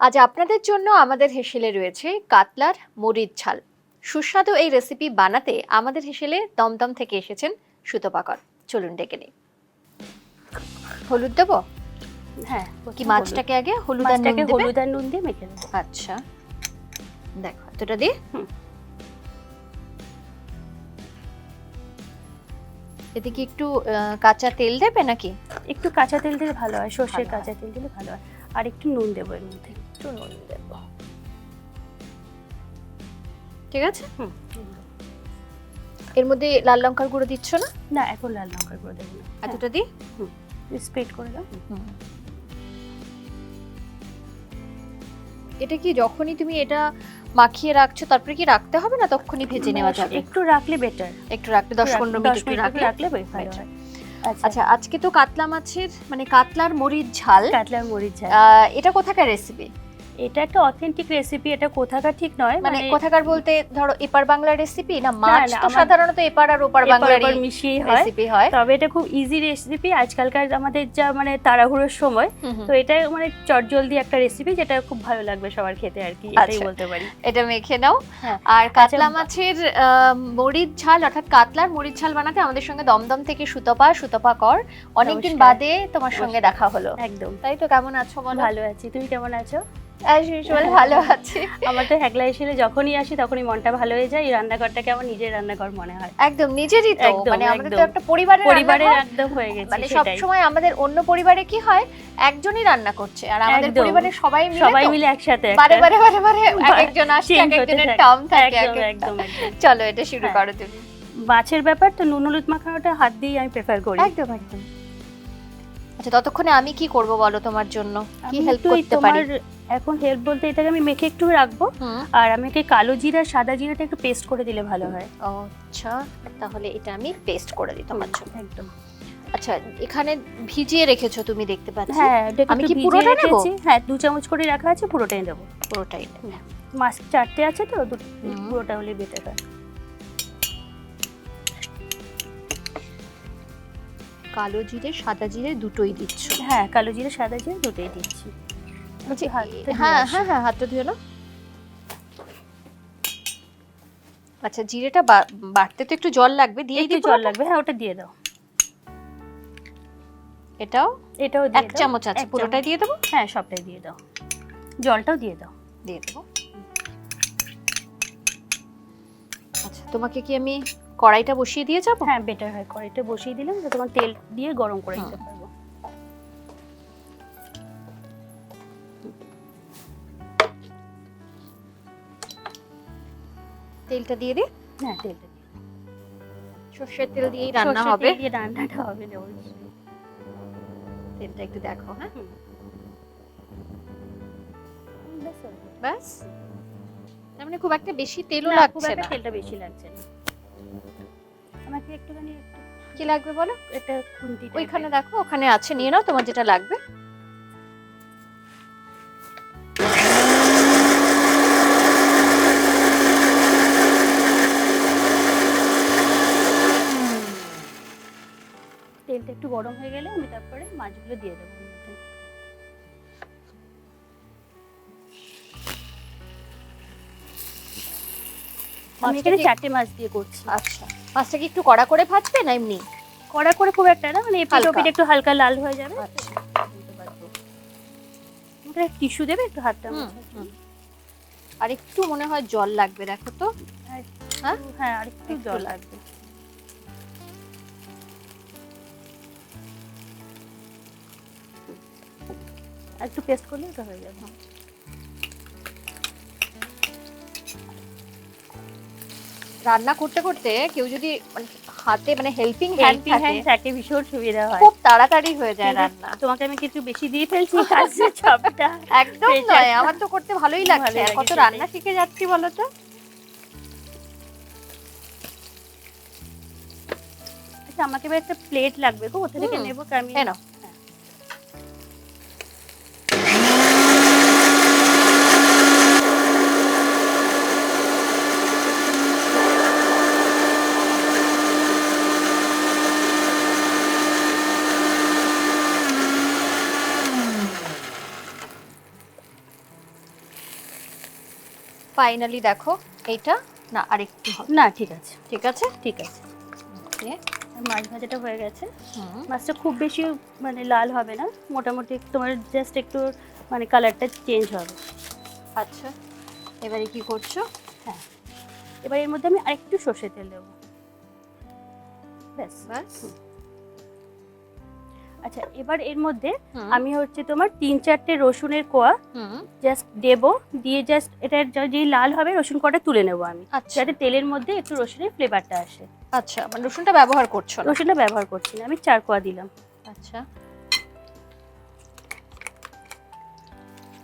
আজ আপনাদের জন্য আমাদের হেসেলে রয়েছে কাতলার মরিচ ঝাল। সুস্বাদু এই রেসিপি বানাতে আমাদের হেসেলে দমদম থেকে এসেছেন সুতপা কর। চলুন ডেকে নিই। হলুদ দেবো? হ্যাঁ, কি মাছটাকে আগে হলুদ আর নুন দিয়ে মেখে নেব। আচ্ছা, দেখো এতটা দিয়ে। এতে কি একটু কাঁচা তেল দেবে নাকি? একটু কাঁচা তেল দিলে ভালো হয়, সর্ষের কাঁচা তেল দিলে ভালো হয়। আর একটু নুন দেবো এর মধ্যে, একটু নুন দেবো। ঠিক আছে। এর মধ্যে লাল লঙ্কার গুঁড়ো দিচ্ছ না? না, এখন লাল লঙ্কার গুঁড়ো দেবো না। এতটা দিই স্প্রেড করে দাও। এটা কি যখনই তুমি এটা মাখিয়ে রাখছো তারপরে কি রাখতে হবে না, তখনই ভেজে নেওয়া যাবে? একটু রাখলে বেটার, একটু রাখলে 10-15 মিনিট রাখলে ভালো হয়। আচ্ছা, আজকে তো কাতলা মাছের মানে কাতলার মরিচ ঝাল। কাতলার মরিচ ঝাল এটা কোথাকার রেসিপি? এটা একটা অথেন্টিক রেসিপি। এটা কোথাকার ঠিক নয়, মানে কোথাকার বলতে ধরো এপার বাংলার রেসিপি না? মাছ তো সাধারণত এপার আর ওপার বাংলার মিশিয়ে রেসিপি হয়, তবে এটা খুব ইজি রেসিপি। আজকালকার আমাদের যা মানে তাড়াহুড়োর সময়, তো এটা মানে চটজলদি একটা রেসিপি যেটা খুব ভালো লাগবে সবার খেতে আর কি, এটাই বলতে পারি। এটা মেখে নাও। আর কাতলা মাছের মরিচ ঝাল অর্থাৎ কাতলার মরিচ ঝাল বানাতে আমাদের সঙ্গে দমদম থেকে সুতপা কর। অনেকদিন বাদে তোমার সঙ্গে দেখা হলো। একদম তাই তো, কেমন আছো বলো? ভালো আছি, তুমি কেমন আছো? ভালো আছি। আমার তো হ্যাংলা এসেলে যখনই আসি তখনই মনটা ভালো হয়ে যায়। এই রান্নাঘরটাকে আমার নিজের রান্নাঘর মনে হয়। একদম নিজেরই তো, মানে আমাদের তো একটা পরিবারের একদম হয়ে গেছে। মানে সব সময় আমাদের অন্য পরিবারে কি হয়, একজনই রান্না করছে, আর আমাদের পরিবারের সবাই মিলে একসাথে বারে একজন আসছে, একজনের টার্ম থাকে। একদম চলো এটা শুরু করো তুমি। মাছের ব্যাপার তো নুন হলুদ মাখানোটা হাত দিয়ে আমি প্রেফার করি। একদম। আচ্ছা, ততক্ষণে আমি কি করব বলো তোমার জন্য? কি হেল্প করতে পারি? এখন হেল্প বলতে এটাকে আমি মেখে একটু রাখবো, আর আমাকে কালো জিরা সাদা জিরাটা একটু পেস্ট করে দিলে ভালো হয়। আচ্ছা, তাহলে এটা আমি পেস্ট করে দিই তোমার জন্য। একদম। আচ্ছা, এখানে ভিজিয়ে রেখেছো তুমি দেখতে পাচ্ছি। হ্যাঁ, আমি কি পুরোটা নেব? হ্যাঁ, 2 চামচ করে রাখা আছে, পুরোটাই দেবো। পুরোটাই। মাছ 4টে আছে তো, পুরোটা হলে বেটার হয়। কালো জিরে সাদা জিরে দুটোই দিচ্ছ? হ্যাঁ, কালো জিরে সাদা জিরে দুটোই দিচ্ছি। হ্যাঁ, হাতটা ধুয়ে নাও। আচ্ছা, জিরেটা বাটতে তো একটু জল লাগবে, দিয়ে দিই? জল লাগবে, হ্যাঁ ওটা দিয়ে দাও। এটাও দিয়ে 1 চামচ আছে, পুরোটাই দিয়ে দেবো? হ্যাঁ, সবটাই দিয়ে দাও, জলটাও দিয়ে দাও। দিয়ে দেবো। আচ্ছা, তোমাকে কি আমি কড়াইটা বসিয়ে দিয়ে যাবো? হ্যাঁ, বেটার হয়, কড়াইটা বসিয়ে দিলাম, তোমার তেল দিয়ে গরম করে দিতে পারবো। তেলটা দিয়ে দিই? হ্যাঁ, তেলটা দিয়ে। সরষের তেল দিয়েই রান্না হবে? রান্নাটা হবে। তেলটা একটু দেখো। হ্যাঁ, বাস। তার মানে খুব একটা বেশি তেলও লাগছে না? তেলটা বেশি লাগছে না। আমাকে একটুখানি কি লাগবে বলো? এটা খুন্তি ওইখানে দেখো, ওখানে আছে, নিয়ে নাও তোমার যেটা লাগবে। তেলটা একটু গরম হয়ে গেলে আমি তারপরে মাছগুলো দিয়ে দেবো। আমি এখানে 4টে মাছ দিয়ে করছি। আচ্ছা, মাছটা কি একটু কড়া করে ভাজবে না এমনি? কড়া করে খুব একটা না, মানে এপিট একটু হালকা লাল হয়ে যাবে। আচ্ছা, টিস্যু দেবে একটু হাতটা। আর একটু মনে হয় জল লাগবে, দেখো তো। হ্যাঁ, আর একটু জল লাগবে। একটু পেস্ট করলে এটা হয়ে যাবে। রান্না করতে করতে কেউ যদি হাতে মানে হেল্পিং হ্যান্ড থাকে ভীষণ সুবিধা হয়, খুব তাড়াতাড়ি হয়ে যায় রান্না। তোমাকে আমি কিছু বেশি দিয়ে ফেলছি কাজের চাপটা। একদম নয়, আমার তো করতে ভালোই লাগছে, কত রান্না শিখে যাচ্ছি বলো তো। আচ্ছা, আমাকে এবার একটা প্লেট লাগবে গো, ওটা থেকে নেবো আমি। নাও। ফাইনালি দেখো এইটা না আরেকটু হবে। না ঠিক আছে, ঠিক আছে। ঠিক আছে। ওকে। মাছ ভাজাটা হয়ে গেছে। হুম। মাছটা খুব বেশি মানে লাল হবে না, মোটামুটি তোমার জাস্ট একটু মানে কালারটা চেঞ্জ হবে। আচ্ছা, এবারে কি করছো? হ্যাঁ, এবার এর মধ্যে আমি আরেকটু সর্ষের তেল দেবো, ব্যাস। ব্যাস। আচ্ছা, এবার এর মধ্যে হুম। আমি হচ্ছে তোমার 3-4টে রসুনের কোয়া হুম। জাস্ট দেবো, দিয়ে জাস্ট এটা যেই লাল হবে রসুন কোয়াটা তুলে নেবো আমি, আচ্ছা। যাতে তেলের মধ্যে একটু রসুনের ফ্লেভারটা আসে। আচ্ছা, মানে রসুনটা ব্যবহার করছো না? রসুনটা ব্যবহার করছি না, আমি 4 কোয়া দিলাম। আচ্ছা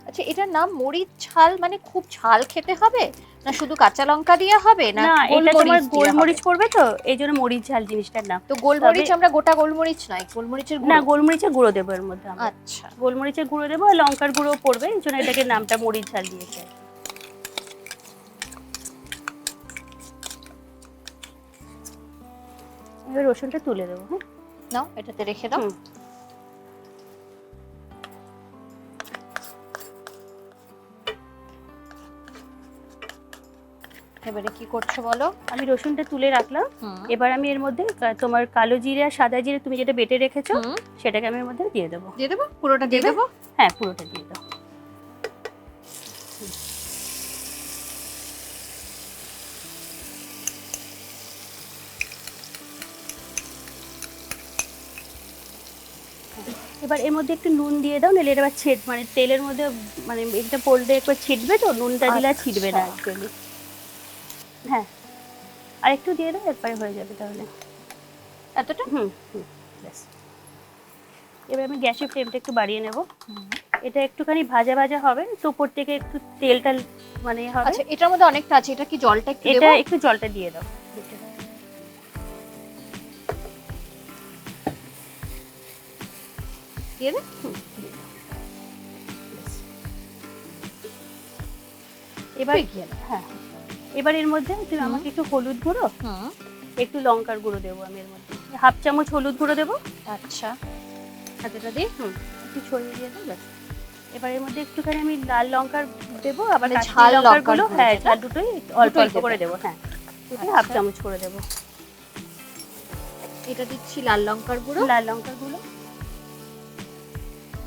আচ্ছা, এটার নাম মরিচ ঝাল, মানে খুব ঝাল খেতে হবে না শুধু কাঁচা লঙ্কা দিয়ে হবে না না, এটা তোমার গোলমরিচ দিয়ে গোলমরিচ হবে? পড়বে, তো এই জন্য মরিচ ঝাল জিনিসটার নাম। তো গোলমরিচ আমরা গোটা গোলমরিচ নয়, গোলমরিচের না, গুঁড়ো? গোলমরিচের গুঁড়ো দেবো এর মধ্যে আমরা। আচ্ছা। গোলমরিচের গুঁড়ো দেবো আর লঙ্কার গুঁড়ো পড়বে, এই জন্য এটাকে নামটা মরিচ ঝাল দিয়েছে। এবার রসুনটা তুলে দেবো। হ্যাঁ, নাও এটাতে রেখে দাও। এবারে কি করছো বলো? আমি রসুনটা তুলে রাখলাম। হুম। এবার আমি এর মধ্যে তোমার কালো জিরে আর সাদা জিরে তুমি যেটা বেটে রেখেছো হুম। সেটাকে আমি এর মধ্যে দিয়ে দেবো। দিয়ে দেবো? পুরোটা দিয়ে দেবো? হ্যাঁ, পুরোটা দিয়ে দাও। এবার এর মধ্যে একটু নুন দিয়ে দাও, নাহলে এটা আবার মানে তেলের মধ্যে মানে এটা পড়লে একবার ছিটবে, তো নুনটা দিলে আর ছিটবে না অ্যাকচুয়ালি। হ্যাঁ, আর একটু দিয়ে দাও, একবারে হয়ে যাবে তাহলে। এতটা? হুম হুম, ব্যাস। এবার আমি গ্যাসের ফ্লেমটা একটু বাড়িয়ে নেব। এটা একটুখানি ভাজা ভাজা হবে, তো উপর থেকে একটু তেলটা মানে হবে। আচ্ছা, এটার মধ্যে অনেকটা আছে, এটা কি জলটা একটু এটা দেবো? একটু জলটা দিয়ে দাও। দিয়ে দে। এবার হ্যাঁ, এবার এর মধ্যে তুমি আমাকে একটু হলুদ গুঁড়ো, একটু লঙ্কার গুঁড়ো দেবো আমি এর মধ্যে, 1/2 চামচ হলুদ গুঁড়ো দেবো। আচ্ছা, হাতেটা দিয়ে একটু ছড়িয়ে দিয়ে দাও, ব্যাস। এবার এর মধ্যে একটুখানি আমি লাল লঙ্কার দেবো, আবার মানে ঝাল লঙ্কার গুলো, গুঁড়ো, হ্যাঁ যেটা? ঝাল দুটোই অল্প অল্প দেবে? করে দেবো। হ্যাঁ, দুটোই আচ্ছা। 1/2 চামচ করে দেবো। এটা দিচ্ছি লাল লঙ্কার গুঁড়ো। লাল লঙ্কার গুলো।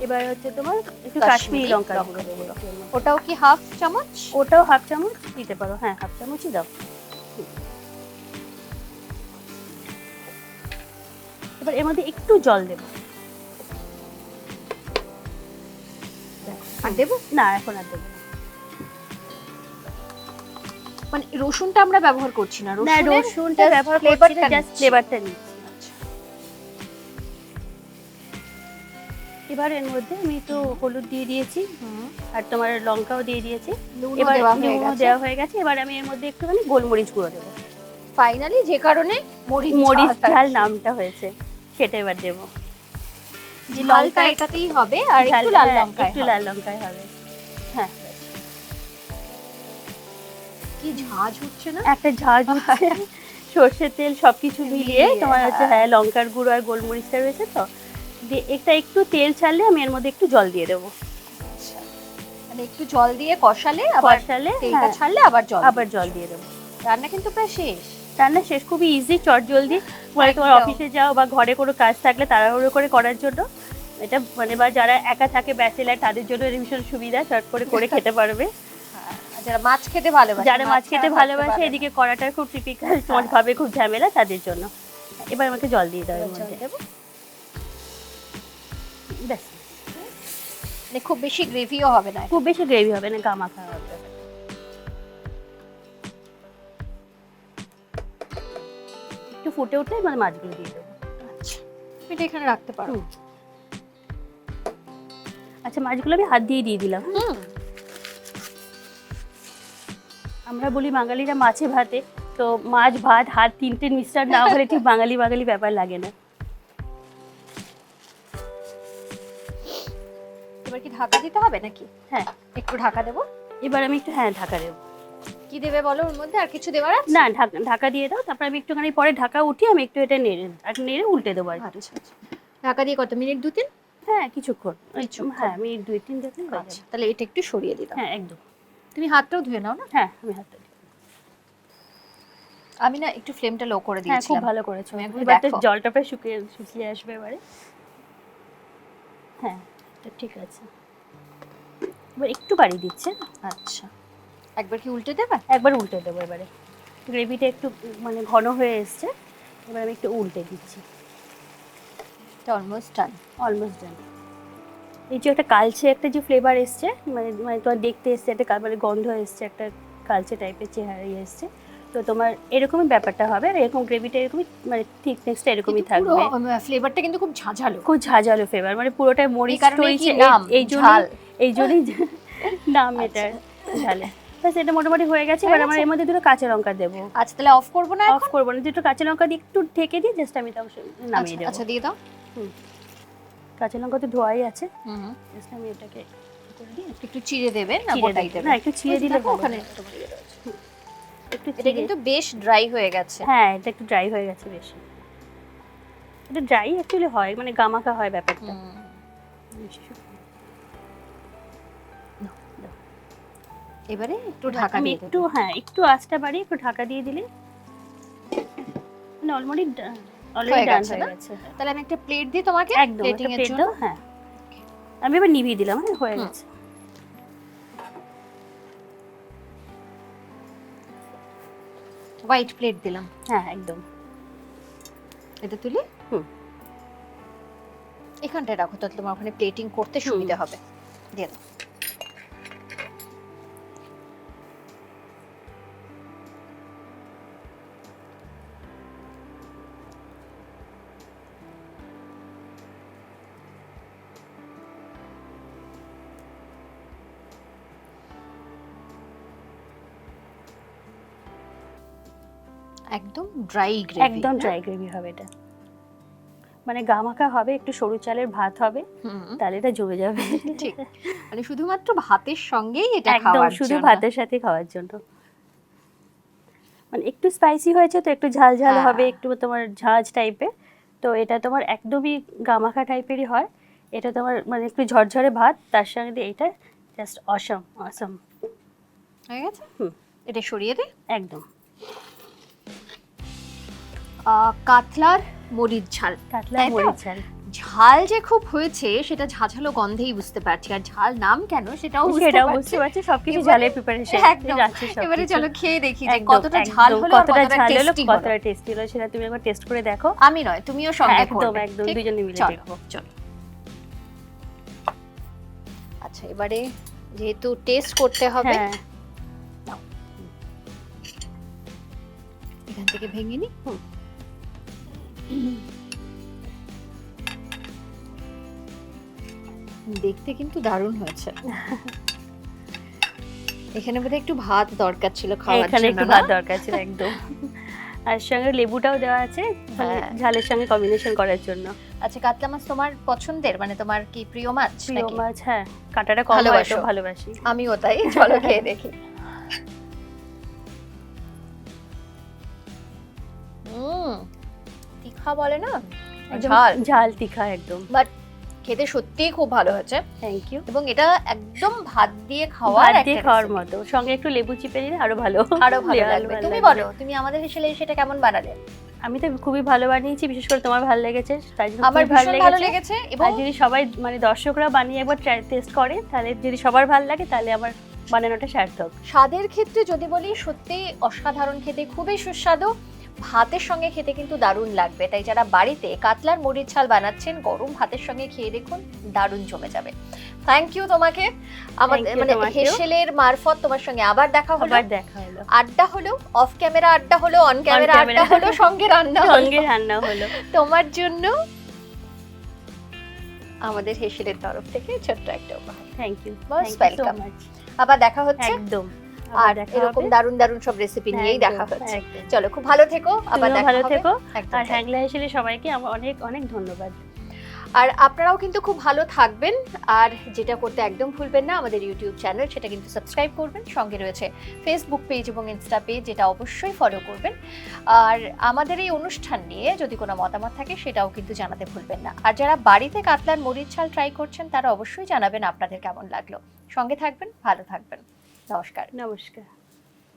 এবার হচ্ছে তোমার একটু কাশ্মীরি কাশ্মীরি লঙ্কার গুঁড়ো দেবো। ওটাও কি 1/2 চামচ? ওটাও 1/2 চামচ দিতে পারো, হ্যাঁ 1/2 চামচই দাও। এবার এর মধ্যে একটু জল দেবো। আর দেবো না, এখন আর দেবো না। মানে রসুনটা আমরা ব্যবহার করছি না? না, রসুনটা ব্যবহার করছি না, জাস্ট ফ্লেভারটা নিচ্ছি। এবার এর মধ্যে আমি একটু হলুদ দিয়ে দিয়েছি আর তোমার লঙ্কাও দিয়ে দিয়েছি। এবার নুনও দেওয়া হয়ে গেছে। এবার আমি এর মধ্যে একটুখানি গোলমরিচ গুঁড়ো দেবো। ফাইনালি যে কারণে মরিচ ঝাল নামটা হয়েছে সেটা এবার দেবো। যে লঙ্কা এটাতেই হবে আর একটু লাল লঙ্কা, একটু লাল লঙ্কায় হবে। হ্যাঁ, কি ঝাঁঝ হচ্ছে না? একটা ঝাঁঝ হচ্ছে, সর্ষের তেল সবকিছু মিলিয়ে তোমার হচ্ছে, হ্যাঁ লঙ্কার গুঁড়ো আর গোলমরিচটা রয়েছে, তো দিয়ে এটা একটু তেল ছাড়লে আমি এর মধ্যে একটু জল দিয়ে দেবো। মানে একটু জল দিয়ে কষালে, তেলটা ছাড়লে আবার জল দিয়ে দেবো। রান্না কিন্তু প্রায় শেষ। রান্না শেষ, খুবই ইজি, চট জলদি। মানে তোমার অফিসে যাও বা ঘরে কোনো কাজ থাকলে তাড়াহুড়ো করে করার জন্য এটা, মানে বা যারা একা থাকে ব্যাচেলার তাদের জন্য ভীষণ সুবিধা, চট করে করে খেতে পারবে। যারা মাছ খেতে ভালোবাসে, এদিকে করাটা খুব টিপিক্যাল তোমার ভাবে খুব ঝামেলা, তাদের জন্য। এবার আমাকে জল দিয়ে দাও এর মধ্যে। ব্যাস, মানে খুব বেশি গ্রেভিও হবে না, খুব বেশি গ্রেভি হবে না, গামাখা হবে। একটু ফুটে উঠলে মানে মাছগুলো দিয়ে দেবো। আচ্ছা, এটা এখানে রাখতে পারো। আচ্ছা, মাছগুলো আমি হাত দিয়ে দিলাম। আমরা বলি বাঙালিরা মাছে ভাতে, তো মাছ ভাত হাত তিনটে মিশ্রণ না হলে ঠিক বাঙালি ব্যাপার লাগে না। এবার কি ঢাকা দিতে হবে নাকি? হ্যাঁ, একটু ঢাকা দেবো। এবার আমি একটু ঢাকা দেবো। কি দেবে বলো ওর মধ্যে? আর কিছু দেওয়ার আছে? না, ঢাকা দিয়ে দাও। তারপর আমি একটুখানি পরে ঢাকা উঠিয়ে আমি একটু এটা নেড়ে উল্টে দেবো আর কি। আচ্ছা, ঢাকা দিয়ে কত মিনিট? 2-3? হ্যাঁ, কিছুক্ষণ। হ্যাঁ, আমি 2-3 দেখুন। আচ্ছা, তাহলে এটা একটু সরিয়ে দিলাম। হ্যাঁ, একদম। তুমি হাতটাও ধুয়ে নাও না? হ্যাঁ, আমি হাতটা আমি না একটু ফ্লেমটা লো করে হ্যাঁ, খুব দিয়েছিলাম। ভালো করেছো। তুমি একবার এবার তো দেখো। জলটা প্রায় শুকিয়ে আসবে এবারে। হ্যাঁ, তো ঠিক আছে। এবার একটু বাড়িয়ে দিচ্ছে। আচ্ছা, একবার কি উল্টে দেবে? একবার উল্টে দেবো এবারে। গ্রেভিটা একটু মানে ঘন হয়ে এসছে, এবার আমি একটু উল্টে দিচ্ছি। এটা অলমোস্ট ডান। Almost done. এই যে একটা কালচে একটা যে ফ্লেভার এসছে, মানে মানে তোমার দেখতে এসছে একটা মানে গন্ধ এসছে, একটা কালচে টাইপের চেহারা এসছে। তো তোমার এরকমই ব্যাপারটা হবে, আর এরকম গ্রেভিটা এরকমই মানে থিকনেসটা এরকমই পুরো থাকবে। ফ্লেভারটা কিন্তু খুব ঝাঁঝালো। খুব ঝাঁঝালো ফ্লেভার, মানে পুরোটাই মরিচ টরিচে এই ঝাল। জন্যই নাম এটার ঝালে। ব্যাস এটা মোটামুটি হয়ে গেছে। এবার আমার এর মধ্যে দুটো কাঁচা লঙ্কা দেবো। আচ্ছা, তাহলে অফ করবো না? অফ করবো না, দুটো কাঁচা লঙ্কা দিয়ে একটু ঢেকে দিয়ে জাস্ট আমি তাও নামিয়ে দেবো। আচ্ছা, দিয়ে দাও। কাঁচা লঙ্কা তো ধোয়াই আছে, হুম, জাস্ট আমি এটাকে করে দিই। একটু চিড়ে দেবে না গোটাই দেবে? না, একটু চিড়ে দিলে ওখানে একটু এটা কিন্তু বেশ ড্রাই হয়ে গেছে। হ্যাঁ, এটা একটু ড্রাই হয়ে গেছে বেশি। এটা ড্রাই অ্যাকচুয়ালি হয়, মানে গামাখা হয় ব্যাপারটা। এবারে একটু ঢাকা দিয়ে একটু হ্যাঁ, একটু আঁচটা বাড়িয়ে একটু ঢাকা দিয়ে দিলে মানে অলরেডি ডান হয়ে গেছে। তাহলে আমি একটা প্লেট দিই তোমাকে প্লেটিং এর জন্য। হ্যাঁ, আমি এবার নিভিয়ে দিলাম। হ্যাঁ, হয়ে গেছে। হোয়াইট প্লেট দিলাম। হ্যাঁ, একদম। এটা তুলি এখানটায় রাখো, তাহলে তোমার ওখানে প্লেটিং করতে সুবিধা হবে। দিয়ে দাও। একদম ড্রাই গ্রেভি। একদম ড্রাই গ্রেভি হবে এটা, মানে গামাখা হবে, একটু সরু চালের ভাত হবে, তাহলে এটা জমে যাবে। ঠিক, মানে শুধুমাত্র ভাতের সঙ্গেই এটা খাওয়ার জন্য, শুধু ভাতের সাথে খাওয়ার জন্য। মানে একটু স্পাইসি হয়েছে তো একটু ঝাল ঝাল হবে, একটু তোমার ঝাঁঝ টাইপের। তো এটা তোমার একদমই গামাখা টাইপেরই হয়। এটা তোমার মানে একটু ঝরঝরে ভাত, তার সঙ্গে দিয়ে এটা জাস্ট অসম অসম হয়ে গেছে। এটা সরিয়ে দে। একদম। কাতলার মরিচ ঝাল। কাতলা মরিচ ঝাল। ঝাল যে খুব হয়েছে সেটা ঝাঝালো গন্ধেই বুঝতে পারছি, আর ঝাল নাম কেন সেটাও বুঝতে পারছি। সবকিছু ঝালের প্রিপারেশন যাচ্ছে। এবারে চলো খেয়ে দেখি যে কতটা ঝাল হলো, কতটা টেস্টি হলো সেটা তুমি একবার টেস্ট করে দেখো। আমি নয়, তুমিও সঙ্গে করবে। একদম দুজনে মিলে দেখবো। চলো। আচ্ছা, এবারে যেহেতু টেস্ট করতে হবে, এখান থেকে ভেঙে নি। দেখতে কিন্তু দারুণ হয়েছে। এখানে বোধহয় একটু ভাত দরকার ছিল খাওয়ার জন্য। এখানে একটু ভাত দরকার ছিল একদম। আর সঙ্গে লেবুটাও দেওয়া আছে ঝালের সঙ্গে কম্বিনেশন করার জন্য। আচ্ছা, কাতলা মাছ তোমার পছন্দের, মানে তোমার কি প্রিয় মাছ? প্রিয় মাছ, হ্যাঁ। কাঁটাটা কম হয় তো ভালোবাসি। আমিও তাই। চলো খেয়ে দেখি। তিখা বলে না, ঝাল তীখা একদম, বাট খেতে সত্যিই খুব ভালো হয়েছে। Thank you. এবং এটা একদম ভাত দিয়ে খাওয়ার মতো, সঙ্গে একটু লেবু চিপে দিলে আরো ভালো লাগবে। তুমি বলো, তুমি আমাদের হেসেলে সেটা কেমন বানালে? আমি তো খুবই ভালো বানিয়েছি, বিশেষ করে তোমার ভালো লেগেছে, তাই জন্য আমার ভালো লেগেছে। এবং যদি সবাই মানে দর্শকরা বানিয়ে একবার টেস্ট করে, তাহলে যদি সবার ভালো লাগে তাহলে আমার বানানোটা সার্থক। স্বাদের ক্ষেত্রে যদি বলি, সত্যি অসাধারণ খেতে, খুবই সুস্বাদু। ভাতের সঙ্গে খেতে কিন্তু দারুণ লাগবে। তাই যারা বাড়িতে কাতলার মরিচ ঝাল বানাচ্ছেন, গরম ভাতের সঙ্গে খেয়ে দেখুন, দারুণ জমে যাবে। থ্যাংক ইউ তোমাকে। আমাদের মানে হেসেলের মারফত তোমার সঙ্গে আবার দেখা হলো। আড্ডা হলো, অফ ক্যামেরা আড্ডা হলো, অন ক্যামেরা আড্ডা হলো, সঙ্গে রান্না হলো। তোমার জন্য আমাদের হেসেলের তরফ থেকে ছোট্ট একটা উপহার। Thank you, welcome. আবার দেখা হচ্ছে একদম, আর এরকম দারুণ দারুণ সব রেসিপি নিয়েই দেখা হচ্ছে। চলো, খুব ভালো থেকো, আবার দেখা হবে। আর হ্যাংলা হেসেলে সবাইকে আমার অনেক অনেক ধন্যবাদ। আর আপনারাও কিন্তু খুব ভালো থাকবেন। আর যেটা করতে একদম ভুলবেন না, আমাদের ইউটিউব চ্যানেল সেটা কিন্তু সাবস্ক্রাইব করবেন। সঙ্গে রয়েছে ফেসবুক পেজ এবং ইনস্টা পেজ, যেটা অবশ্যই ফলো করবেন। আর আমাদের এই অনুষ্ঠান নিয়ে যদি কোনো মতামত থাকে সেটাও কিন্তু জানাতে ভুলবেন না। আর যারা বাড়িতে কাতলার মরিচ ঝাল ট্রাই করছেন, তারা অবশ্যই জানাবেন আপনাদের কেমন লাগলো। সঙ্গে থাকবেন, ভালো থাকবেন। নমস্কার। নমস্কার।